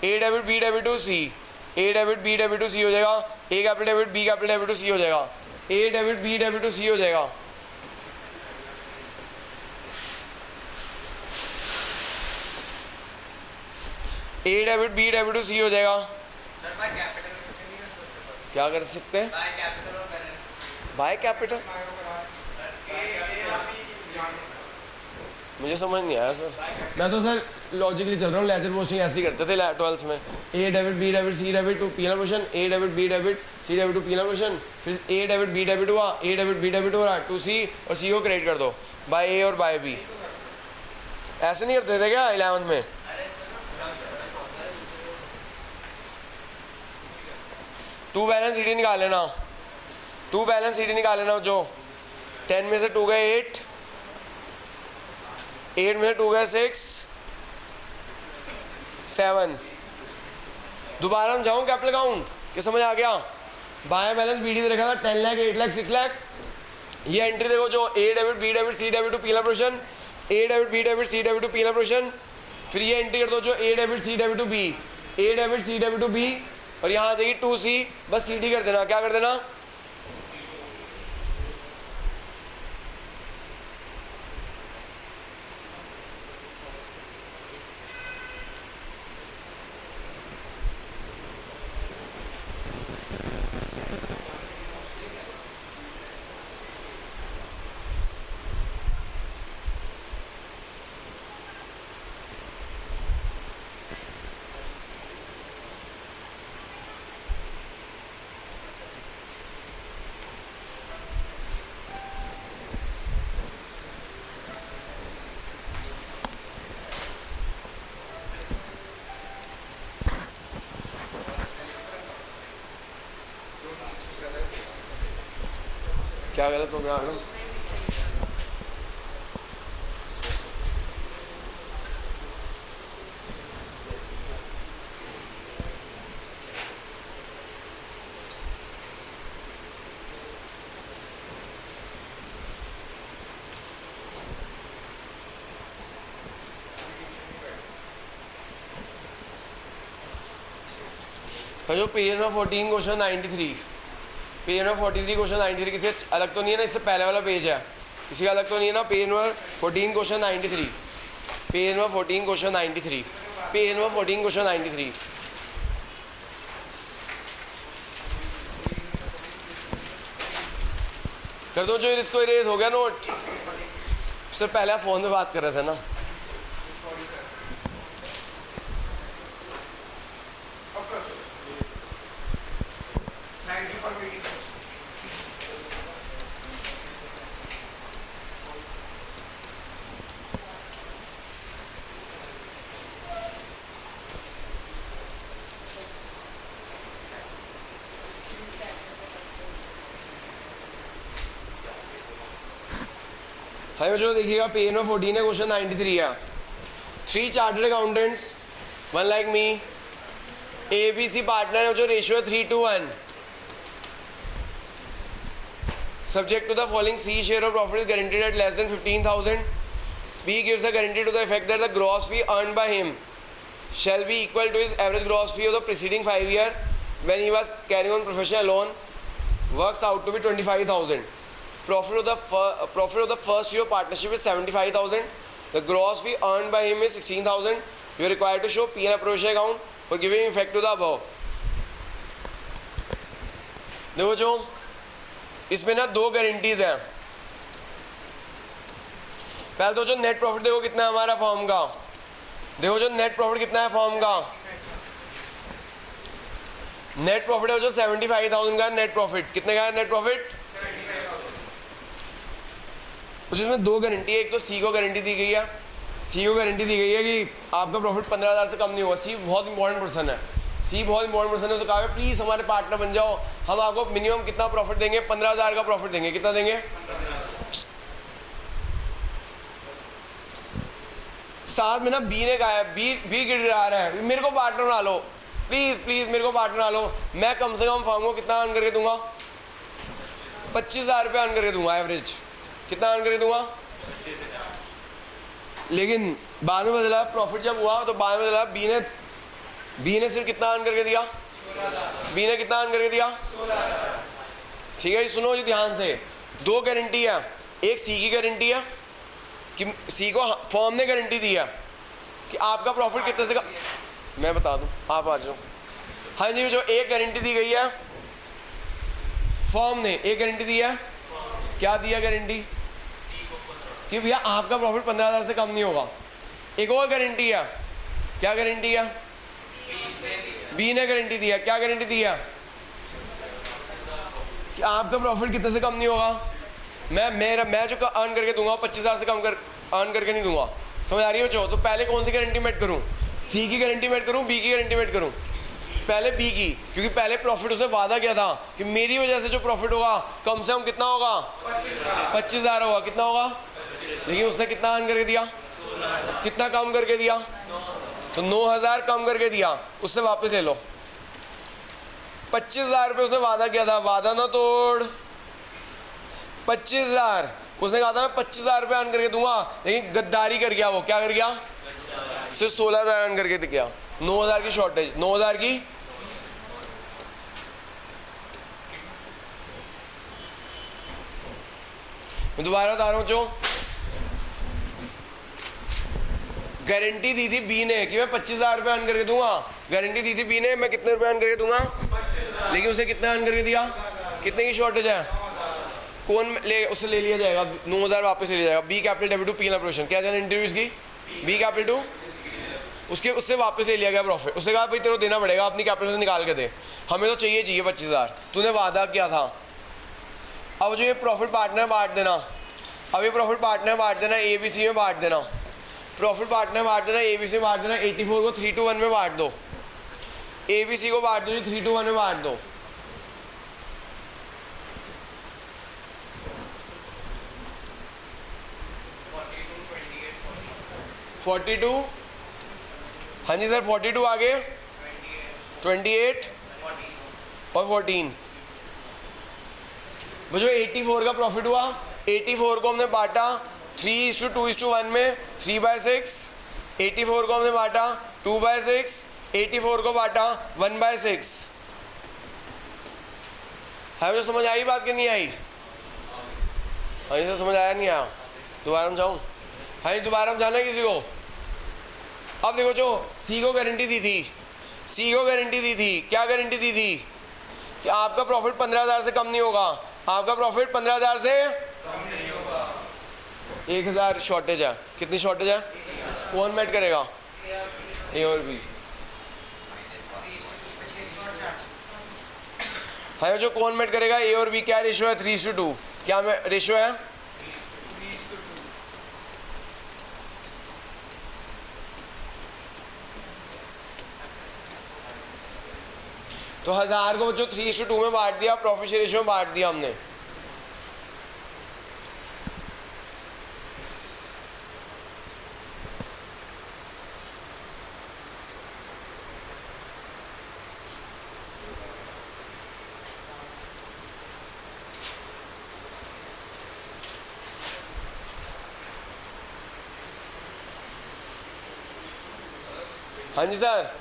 A debit B debit to C, A debit B debit to C हो जाएगा, A capital debit B capital debit to C हो जाएगा, A debit B debit to C हो जाएगा, A debit B debit to C हो जाएगा। क्या कर सकते हैं? By capital. मुझे समझ नहीं आया सर, मैं तो सर लॉजिकली चल रहा हूँ। लेजर पोस्टिंग ऐसे ही करते थे 12th में, A debit B debit C debit to P and L appropriation, A debit B debit C debit to P and L appropriation, फिर ए डेबिट बी डेबिट हुआ, ए डेबिट बी डेबिट हो रहा टू सी, और सी को क्रेडिट कर दो बाय ए और बाय बी। ऐसे नहीं करते थे क्या 11th में? टू बैलेंस सी डी निकाल लेना, टू बैलेंस सी डी निकाल लेना। जो 10 में से 2 गए 8, 8 में से 2 गए 6, 7। दोबारा हम जाऊँ कैपिटल अकाउंट कि समझ आ गया? बाया बैलेंस बी डी दे रखा था 10 लाख 8 लाख 6 लाख। ये एंट्री देखो, जो A debit B debit C debit to PL appropriation, A debit B debit C debit to PL appropriation. फिर ये एंट्री कर दो जो A debit C debit to B, A debit C debit to B, और यहाँ आ जाएगी 2C, बस C D कर देना। क्या कर देना? क्या गलत हो गया मैडम? जो page number 14 question 93, page number 43 question 93 किसी अलग तो नहीं है ना? इससे पहले वाला पेज है, किसी का अलग तो नहीं है ना? Page number 14 question 93, page number 14 question 93, page number 14 question 93। कर दो जो इसको इरेज हो गया नोट। सर पहले आप फ़ोन में बात कर रहे थे ना? हमें जो देखिएगा पेज नंबर 14 है, क्वेश्चन 93 है। 3 chartered accountants, 1 like me, ABC partner है जो ratio 3:1। Subject to the following, C share of profit is guaranteed at less than 15,000। B gives a guarantee to the effect that the gross fee earned by him shall be equal to his average gross fee of the preceding 5 years when he was carrying on professional loan, works out to be 25,000. Profit of the first year partnership is 75,000. The gross fee earned by him is 16,000. You are required to show P&L appropriation account for giving effect to the above. देखो जो इसमें ना 2 guarantees हैं। पहले तो जो net profit देखो कितना है हमारा फॉर्म का, देखो जो नेट प्रॉफिट कितना है फॉर्म का, नेट प्रॉफिट है जो 75,000 का नेट प्रॉफिट। कितने का है नेट प्रॉफिट? जिसमें 2 गारंटी है। एक तो सी को गारंटी दी गई है, सी को गारंटी दी गई है कि आपका प्रॉफिट 15,000 से कम नहीं होगा। सी बहुत इंपॉर्टेंट पर्सन है, सी बहुत इंपॉर्टेंट पर्सन है। उसको कहा प्लीज़ हमारे पार्टनर बन जाओ, हम आपको मिनिमम कितना प्रॉफिट देंगे? 15,000 का प्रॉफिट देंगे। कितना देंगे? साथ में ना बी ने कहा है, बी गिड़गिड़ा रहा है मेरे को पार्टनर बना लो, प्लीज़ प्लीज़ मेरे को पार्टनर बना लो। मैं कम से कम फर्म को कितना अर्न करके दूंगा? 25,000 रुपये अर्न करके दूंगा एवरेज। कितना अर्न करके दूंगा? लेकिन बाद में बदला, प्रॉफिट जब हुआ तो बाद में बदला बी ने बी ने सिर्फ कितना अर्न करके दिया, बी ने कितना अर्न करके दिया, ठीक है जी। सुनो जी ध्यान से, दो गारंटी है, एक सी की गारंटी है कि सी को फर्म ने गारंटी दी है कि आपका प्रॉफिट कितने से मैं बता दूं, आप आ जाओ। हाँ जी, जो एक गारंटी दी गई है फर्म ने, एक गारंटी दी है, क्या दिया गारंटी कि भैया आपका प्रॉफिट 15,000 से कम नहीं होगा। एक और गारंटी है, क्या गारंटी है, बी ने गारंटी दी है, क्या गारंटी दी है कि आपका प्रॉफिट कितने से कम नहीं होगा। मैं जो अर्न करके दूंगा 25,000 से कम कर अर्न करके नहीं दूंगा, समझ आ रही हो जो। तो पहले कौन सी गारंटी मेट करूं, सी की गारंटी मेट करूं, बी की गारंटी मेट करूं, पहले बी की, क्योंकि पहले प्रॉफिट उसने वादा किया था कि मेरी वजह से जो प्रॉफिट होगा कम से कम कितना होगा, 25,000 होगा, कितना होगा। लेकिन उसने कितना अर्न करके दिया, कितना कम करके दिया, तो 9,000 कम करके दिया, उससे वापस ले लो। 25,000 रुपये उसने वादा किया था, वादा ना तोड़, 25,000 उसने कहा था मैं 25,000 रुपये अर्न करके दूंगा, लेकिन गद्दारी कर गया वो, क्या कर गया, सिर्फ 16,000 अर्न करके दिया, 9,000 की शॉर्टेज, 9,000 की। मैं दोबारा बता रहा हूँ, जो गारंटी दी थी बी ने कि मैं 25,000 रुपये अर्न करके दूंगा, गारंटी दी थी बी ने मैं कितने रुपए अर्न करके दूंगा, लेकिन उसने कितना अर्न करके दिया, कितने की शॉर्टेज है, कौन ले, उससे ले लिया जाएगा 9,000 वापस ले लिया जाएगा। B capital debit to P L operation, क्या जाना इंटरव्यूज की, बी कैपिटल टू, उसके उससे वापस ले लिया गया प्रॉफिट। उससे कहा भाई तेरे को देना पड़ेगा, अपनी कैपिटल से निकाल के दे, हमें तो चाहिए 25,000, तूने वादा किया था। अब जो ये प्रॉफिट पार्टनर बांट देना, अब ये प्रॉफिट पार्टनर बांट देना, ए बी सी में बांट देना, प्रॉफिट पार्टनर बांट देना, ए बी सी में बांट देना, 84 को 3-1 में बांट दो, ए बी सी को बांट दो जी 3-1 में बांट दो। हाँ जी सर, 42 आगे 28 और 14। वो जो 84 का प्रॉफिट हुआ, 84 को हमने बांटा 3:2:1 में 3/6, 84 को हमने बांटा 2/6, 84 को बांटा 1/6। है मुझे समझ आई बात कि नहीं आई, हाँ जी सर समझ आया नहीं आया, दोबारा हम जाऊँ, हाँ जी दोबारा हम जाना है किसी को। अब देखो, जो सी को गारंटी दी थी, सी को गारंटी दी थी, क्या गारंटी दी थी कि आपका प्रॉफिट 15,000 से कम नहीं होगा, आपका प्रॉफिट 15,000 से कम नहीं होगा। 1,000 शॉर्टेज है, कितनी शॉर्टेज है, कौन मेट करेगा, ए और बी। हाँ जो कौन मेट करेगा, ए और बी। क्या रेशियो है, 3:2, क्या रेशियो है, तो 1000 को जो 3:2 में बांट दिया, प्रॉफिट शेयर रेशियो में बांट दिया हमने। हाँ जी सर,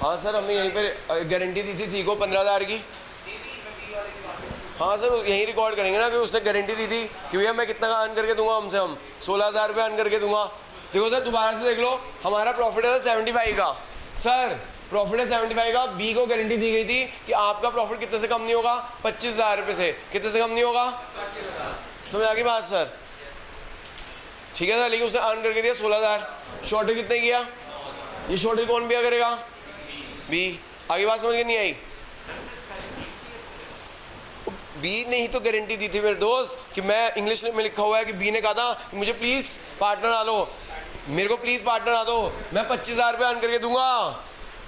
हाँ सर हमने यहीं पे गारंटी दी थी सी को 15,000 की। हाँ सर यहीं रिकॉर्ड करेंगे ना कि उसने गारंटी दी थी कि भैया मैं कितना अर्न करके दूंगा, हमसे हम 16,000 रुपये अर्न करके दूंगा। देखो सर दोबारा से देख लो, हमारा प्रॉफिट है 75 का, सर प्रॉफिट है 75 का, बी को गारंटी दी गई थी कि आपका प्रॉफिट कितने से कम नहीं होगा, 25,000 रुपये से, कितने से कम नहीं होगा, समझ आ गई बात सर, ठीक है सर। लेकिन उसने अर्न करके दिया 16,000, शॉर्टेज कितने किया, ये शॉर्टेज कौन बिया करेगा, बी। आगे बात समझ के नहीं आई, बी ने ही तो गारंटी दी थी मेरे दोस्त कि मैं, इंग्लिश में लिखा हुआ है कि बी ने कहा था कि मुझे प्लीज़ पार्टनर आ दो, मेरे को प्लीज़ पार्टनर आ दो, मैं 25,000 रुपये अर्न करके दूंगा।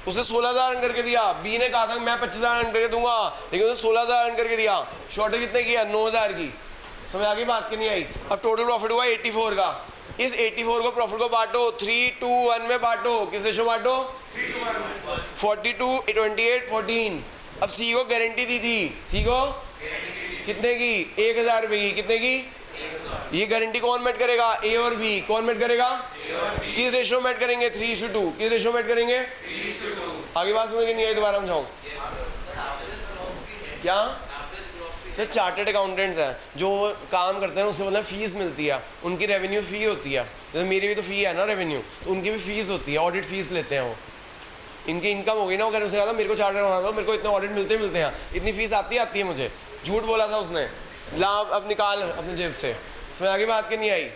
उसने 16,000 अर्न करके दिया, बी ने कहा था कि मैं 25,000 अर्न करके दूंगा, लेकिन उसने 16,000 अर्न करके दिया, शॉर्टेज कितने किया, 9,000 की। समझ आ गई बात की नहीं आई। अब टोटल प्रॉफिट हुआ 84 का, इस 84 को प्रॉफिट को बांटो 3:1 में बांटो, किस रेशो बांटो, 42, 28, 14। अब सी को गारंटी दी थी, सी को कितने की, 1,000 रुपये की, कितने की, ये गारंटी कौन मेट करेगा? ए और बी। कौन मेट करेगा? किस रेशियो मेट करेंगे? 3:2। किस रेशियो मेट करेंगे? 3:2। आगे बात समझ नहीं आई, दोबारा समझाऊं क्या? सर चार्टर्ड अकाउंटेंट्स हैं जो काम करते हैं, उससे मतलब फीस मिलती है, उनकी रेवेन्यू फ़ी होती है। जैसे मेरी भी तो फ़ी है ना रेवेन्यू, तो उनकी भी फीस होती है, ऑडिट फीस लेते हैं वो। इनकी इनकम होगी ना, अगर उसने कहा था मेरे को चार्टर्ड बना दो, मेरे को इतने ऑडिट मिलते हैं, इतनी फीस आती है मुझे। झूठ बोला था उसने, लाभ अब निकाल अपनी जेब से। इसमें आगे बात करनी आई।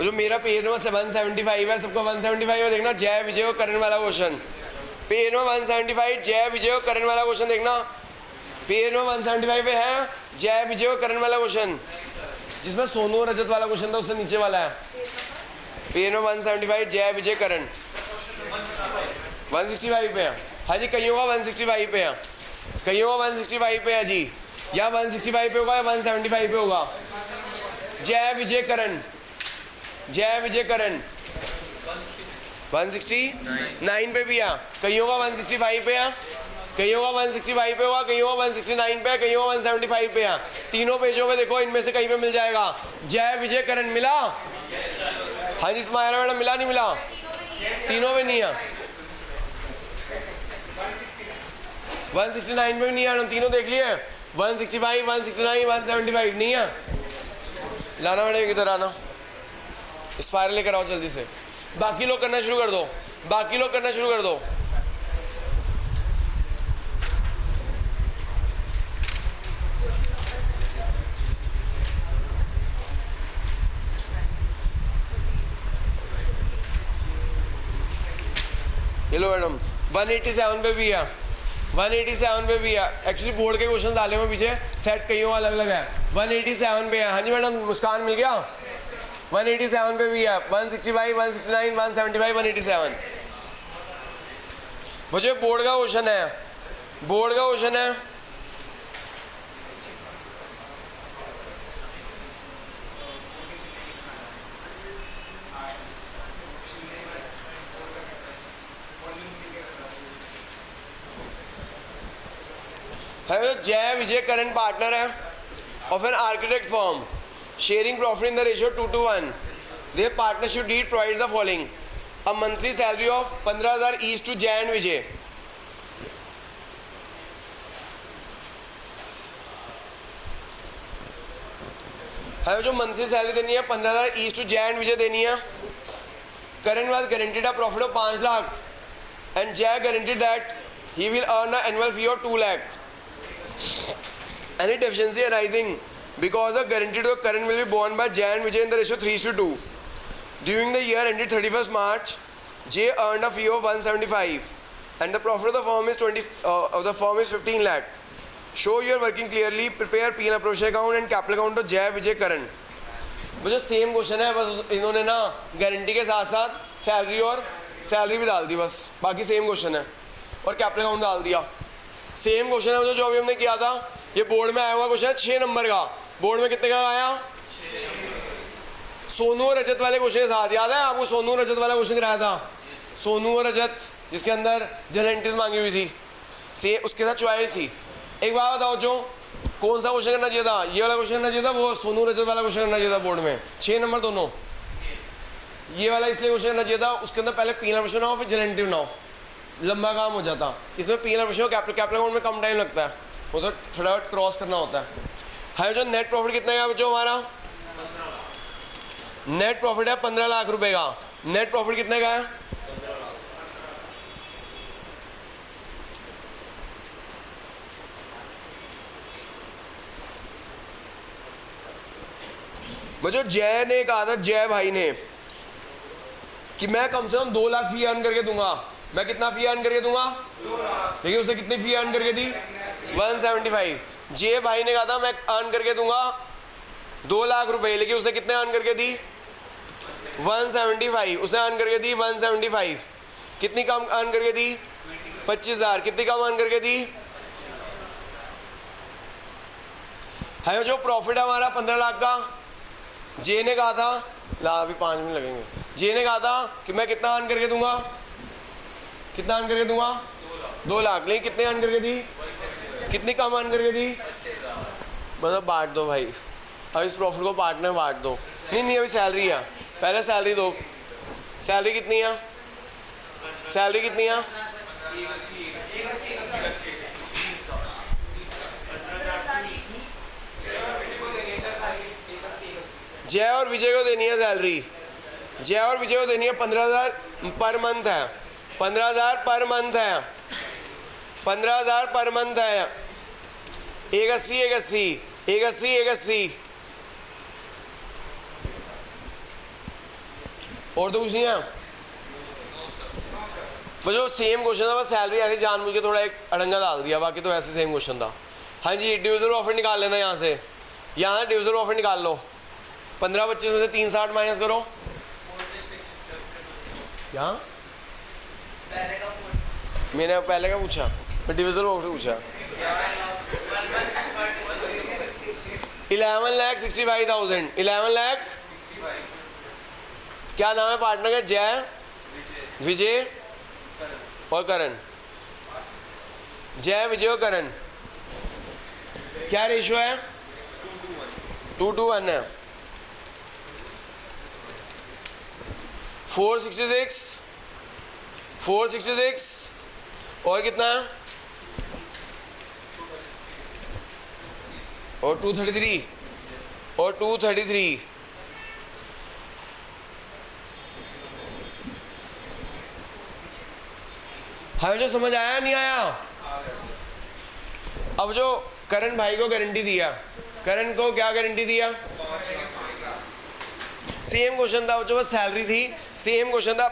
जो मेरा पेज नंबर 175 है, सबको 175 है देखना, जय विजय और करण वाला क्वेश्चन। पेज नंबर 175 जय विजय और करण वाला क्वेश्चन देखना। पेज नंबर 175 पे है जय विजय और करण वाला क्वेश्चन, जिसमें सोनू और रजत वाला क्वेश्चन था, उससे नीचे वाला है। पेज नंबर 175 जय विजय करण 165 पे है। हाँ जी, कईयों का 165 पे है, कईयों का 165 पे है जी। या 165 पे होगा या 175 पे होगा। जय विजय करण, जय विजय करण 169 पे भी है, कईयों का 165 पे है, कईयों का 165 पे होगा, कईयों का 169 पे है, कईयों का 175 पे है। तीनों पेजों पे देखो, इनमें से कहीं पे मिल जाएगा। जय विजय करण मिला? हाँ जी स्माइला मैडम, मिला नहीं मिला? तीनों में नहीं है। 169 पे भी नहीं है, तीनों देख लिए। 165, 169, 175 नहीं है। लाना मैडम किधर आना, स्पायरल लेकर आओ जल्दी से। बाकी लोग करना शुरू कर दो, बाकी लोग करना शुरू कर दो। ये लो मैडम, 187 पे भी है, 187 पे भी है। एक्चुअली बोर्ड के क्वेश्चन डाले हुए पीछे, सेट कईयों अलग अलग है। 187 पे है। हाँ जी मैडम, मुस्कान मिल गया? 187 पे भी है, 165, 169, 175, 187। मुझे बोर्ड का क्वेश्चन है, बोर्ड का क्वेश्चन है। जय विजय करण पार्टनर है of an architect firm sharing profit in the ratio 2:1. Their partnership deed provides the following: a monthly salary of 15,000 each to Jay and Vijay. हमें जो मंथली सैलरी देनी है 15,000 each to Jay and Vijay देनी है। Karan was guaranteed a profit of 5 lakh and Jay guaranteed that he will earn a annual fee of 2 lakh. Any deficiency arising because the guarantee to Karan will be borne by Jay and Vijay in the ratio 3:2. During the year ended 31st March, Jay earned a fee of 175 and the profit of the firm is 15 lakh. Show your working clearly. Prepare P&L appropriation account and capital account to Jay, Vijay, Karan. मुझे same question है, बस इन्होंने ना guarantee के साथ साथ salary भी डाल दी, बस बाकी सेम क्वेश्चन है और कैपिटल अकाउंट डाल दिया। सेम क्वेश्चन है जो अभी हमने किया था। ये बोर्ड में आया हुआ क्वेश्चन है 6 नंबर का। बोर्ड में कितने का आया? सोनू और रजत वाले क्वेश्चन के साथ। याद है आपको सोनू और रजत वाला क्वेश्चन कराया था? सोनू और रजत जिसके अंदर जनरेंटिस मांगी हुई थी, से उसके साथ चॉइस थी। एक बात बताओ, जो कौन सा क्वेश्चन करना चाहिए था? ये वाला क्वेश्चन करना चाहिए था, वो सोनू रजत वाला क्वेश्चन करना चाहिए था बोर्ड में। 6 नंबर दोनों। ये वाला इसलिए क्वेश्चन करना चाहिए था, उसके अंदर पहले पीएनएल क्वेश्चन बनाओ फिर जनरेटिव बनाओ, लंबा काम हो जाता। इसमें पीएनएल क्वेश्चन कैपिटल अकाउंट में कम टाइम लगता है, वो तो फटाफट क्रॉस करना होता है। है जो नेट प्रॉफिट कितना है बच्चों हमारा? नेट प्रॉफिट है 15 लाख रुपए का। नेट प्रॉफिट कितने का है? बच्चों जय ने कहा था, जय भाई ने, कि मैं कम से कम 2 लाख फी अर्न करके दूंगा। मैं कितना फी अर्न करके दूंगा? देखिए उसने कितनी फी अर्न करके दी? 175। जे भाई ने कहा था मैं अर्न करके दूंगा 2 लाख रुपए, लेकिन उसे कितने अर्न करके दी? 175। उसने अर्न करके दी 175। कितनी कम अर्न करके दी? 25,000। कितनी कम अर्न करके दी? है जो प्रॉफिट है हमारा 15 लाख का, जे ने कहा था, ला अभी 5 मिनट लगेंगे, जे ने कहा था कि मैं कितना अर्न करके दूंगा, कितना अर्न करके दूंगा 2 लाख, लेकिन कितने अर्न करके दी, कितनी कम अर्न करके दी, मतलब बांट दो भाई, अब इस प्रॉफिट को पार्ट में बांट दो। नहीं अभी सैलरी है, पहले सैलरी दो। सैलरी कितनी है, सैलरी कितनी है, जय और विजय को देनी है सैलरी, जय और विजय को देनी है 15,000 पर मंथ है, 15,000 पर मंथ है, 15,000 पर मंथ है। 180 180 180 180 और तो कुछ नहीं है। जो सेम क्वेश्चन था, बस सैलरी ऐसे जानबूझ के थोड़ा एक अड़ंगा डाल दिया, बाकी तो ऐसे सेम क्वेश्चन था। हाँ जी, डिविजन प्रॉफिट निकाल लेना यहाँ से, यहाँ डिविजन प्रॉफिट निकाल लो। 15 25 में से 360 माइनस करो, यहाँ मैंने पहले का पूछा, मैं डिविजन प्रॉफिट पूछा। 11,65,000, 11 लाख। क्या नाम है पार्टनर का, जय, विजय और करण, जय विजय और करण। क्या रेशियो है, 2:1 है। 466 और कितना है, और 233 और 233। हमें जो समझ आया नहीं आया। अब जो करण भाई को गारंटी दिया, करण को क्या गारंटी दिया, सेम क्वेश्चन था, जो बस सैलरी थी, सेम क्वेश्चन था,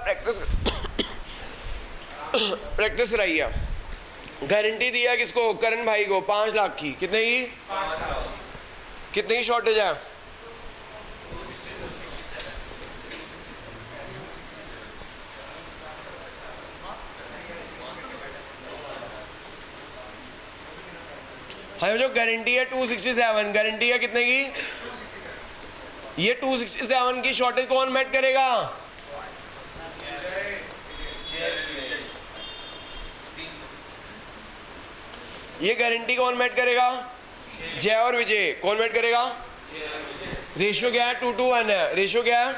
प्रैक्टिस कराई है। गारंटी दिया किसको, करण भाई को 5 लाख की, कितने की, कितने की शॉर्टेज है, हमें जो गारंटी है 267, गारंटी है कितने की, ये 267 की शॉर्टेज कौन मेट करेगा, ये गारंटी कौन मेट करेगा, जय और विजय। कौन मेट करेगा, रेशियो क्या है, 2:1 है। रेशियो क्या है,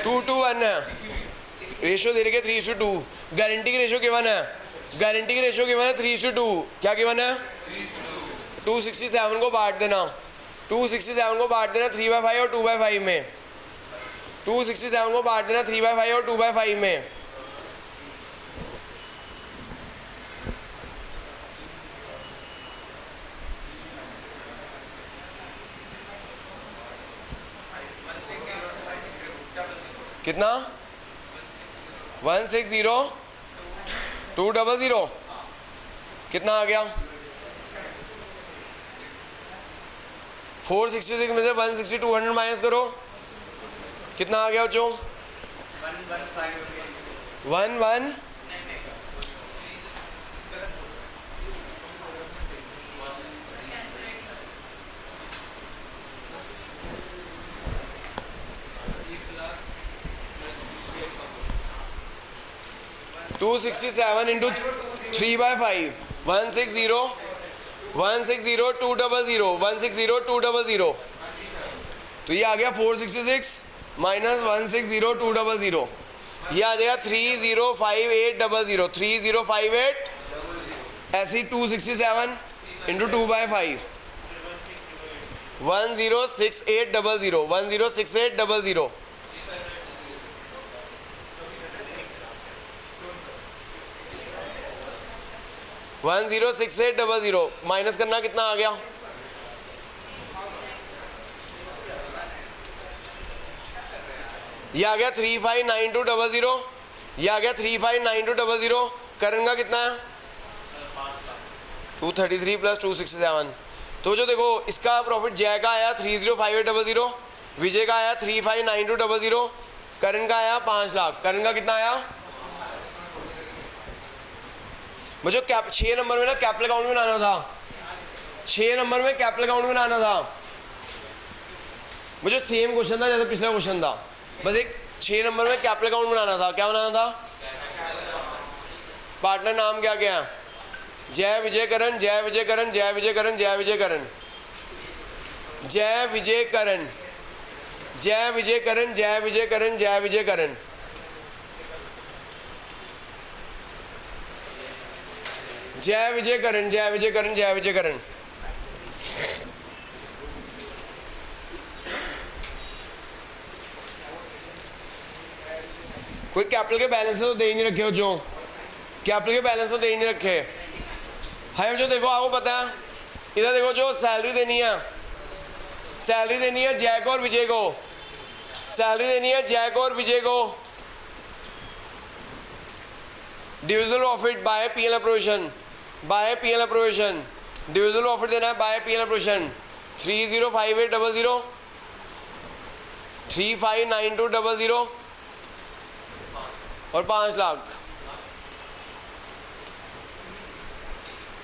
2:1 है। रेशियो दे रखे 3:2। गारंटी की रेशियो गिवन है, गारंटी की रेशियो गिवन है 3:2। क्या गिवन है, 267 को बांट देना, 267 को बांट देना 3/5 और 2/5 में, 267 को बांट देना 3/5 और 2/5 में। कितना, 160,200, कितना आ गया, 466 में से 160 200 माइनस करो, कितना आ गया बच्चों, 1 267 इंटू 3/5, 160 200, 160 200। तो ये आ गया 466 माइनस 160 200, ये आ जाएगा 305800, 3058 ऐसी 267 इंटू 2/5, 106800, 106800। वन 106800 माइनस करना, कितना आ गया, ये आ गया 359200, ये आ गया 359200। करण का कितना है, 233 प्लस 267। तो जो देखो इसका प्रॉफिट जय का आया 305800, विजय का आया 359200, करण का आया 5 लाख। करण का कितना आया, मुझे कैप 6 नंबर में ना कैपिटल अकाउंट में बनाना था, 6 नंबर में कैपिटल अकाउंट बनाना था, मुझे सेम क्वेश्चन था जैसे पिछला क्वेश्चन था, बस एक 6 नंबर में कैपिटल अकाउंट बनाना था। क्या बनाना था? पार्टनर नाम क्या क्या? जय विजय करण, जय विजय करण, जय विजय करण, जय विजय करण, जय विजय करण, जय विजय करण, जय विजय करण, जय विजय करण। जय विजय करण, जय विजय करण, जय विजय करण। कोई कैपिटल के बैलेंस तो दे ही नहीं रखे हो, जो कैपिटल के बैलेंस तो दे ही नहीं रखे है। जो देखो आपको पता है, इधर देखो जो सैलरी देनी है, सैलरी देनी है जय को और विजय को, सैलरी देनी है जय को और विजय को। Divisional profit by PL appropriation, by PL appropriation, divisional profit देना है बाय पीएल अप्रोवेशन 305800, 359200 और 5 लाख।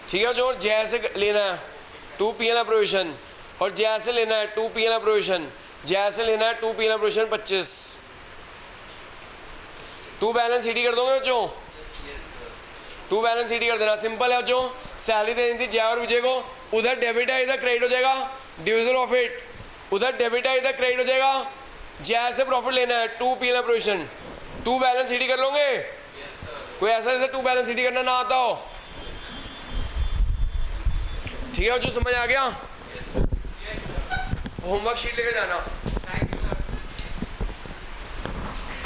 ठीक है, जो जैसे लेना है 2 पीएल अप्रोवेशन और जैसे लेना है 2 पीएल अप्रोवेशन, जैसे लेना है 2 पीएल अप्रोवेशन 25। 2 बैलेंस सीडी कर दोगे बच्चों? 2 बैलेंस सीडी कर देना, सिंपल है बच्चों। सैलरी देनी थी जय और विजय को, उधर डेबिट है इधर क्रेडिट हो जाएगा। डिविजनल प्रॉफिट उधर डेबिट है इधर क्रेडिट हो जाएगा। जैसे प्रॉफिट लेना है 2 पीएल अप्रोवेशन, 2 बैलेंस सीडी कर लोगे? कोई ऐसा जैसे 2 बैलेंस सीडी करना ना आता हो? ठीक है, जो समझ आ गया? होमवर्क शीट लेकर जाना।